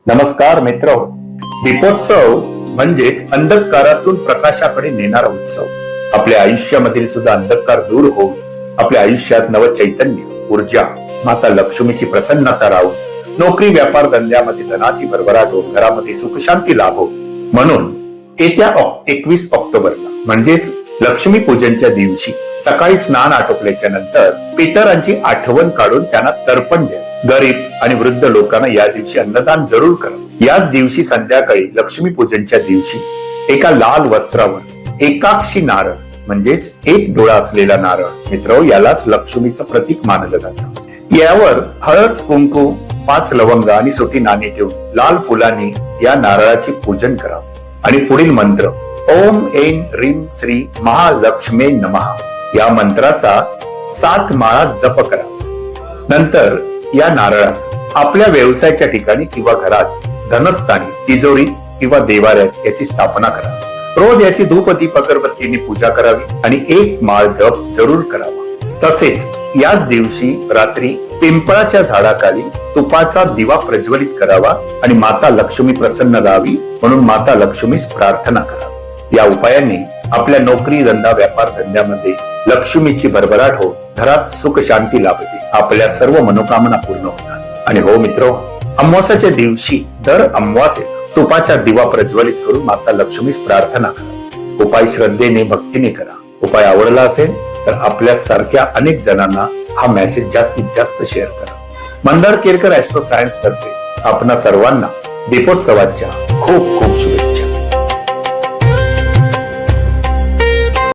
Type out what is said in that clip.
नमस्कार मित्र. दीपोत्सव म्हणजेच अंधकारातून प्रकाशाकडे नेणारा उत्सव. आपल्या आयुष्यामधील सुद्धा अंधकार दूर होऊन आपल्या आयुष्यात नव चैतन्य, ऊर्जा, माता लक्ष्मीची प्रसन्नता राहून नोकरी, व्यापार, धंद्यामध्ये धनाची भरभराट होऊन घरामध्ये सुखशांती लाभो म्हणून येत्या 21 ऑक्टोबरला म्हणजेच लक्ष्मी पूजनच्या दिवशी सकाळी स्नान आटोपल्याच्या नंतर पितरांची आठवण काढून त्यांना तर्पण द्या. गरीब आणि वृद्ध लोकांना या दिवशी अन्नदान जरूर करा. याच दिवशी संध्याकाळी लक्ष्मी पूजनच्या दिवशी एका लाल वस्त्रावर एकाक्षी नारळ म्हणजेच एक डोळा असलेला नारळ, मित्र, यालाच लक्ष्मीचं प्रतीक मानलं जातं. यावर हळद, कुंकू, 5 लवंग आणि सुटी नाणी ठेवून लाल फुलांनी या नारळाचे पूजन करा आणि पुढील मंत्र ओम ऐं ह्रीं श्री महालक्ष्मी नमः या मंत्राचा 7 माळा जप करा. नंतर या नारळास आपल्या व्यवसायाच्या ठिकाणी किंवा घरात धनस्थानी, तिजोरी किंवा देवाऱ्यात याची स्थापना करा. रोज याची धूप, दीप, अगरबत्तीने पूजा करावी आणि 1 माळ जप जरूर करावा. तसेच याच दिवशी रात्री पिंपळाच्या झाडाखाली तुपाचा दिवा प्रज्वलित करावा आणि माता लक्ष्मी प्रसन्न राहावी म्हणून माता लक्ष्मीस प्रार्थना करा. या उपायांनी आपल्या नोकरी, धंदा, व्यापार, धंद्यामध्ये लक्ष्मीची भरभराट हो, घरात सुख शांती लाभते, आपल्या सर्व मनोकामना पूर्ण होतात. आणि हो मित्र, अमावास्येच्या दिवशी दर अमावास्येला तुपाचा दिवा प्रज्वलित करून माता लक्ष्मीस प्रार्थना करा. उपाय श्रद्धेने, भक्तीने करा. उपाय आवडला असेल तर आपल्या सारख्या अनेक जणांना हा मेसेज जास्तीत जास्त शेअर करा. मंदार केरकर ॲस्ट्रो सायन्स तर्फे आपणा सर्वांना दीपोत्सवाच्या खूप खूप शुभेच्छा.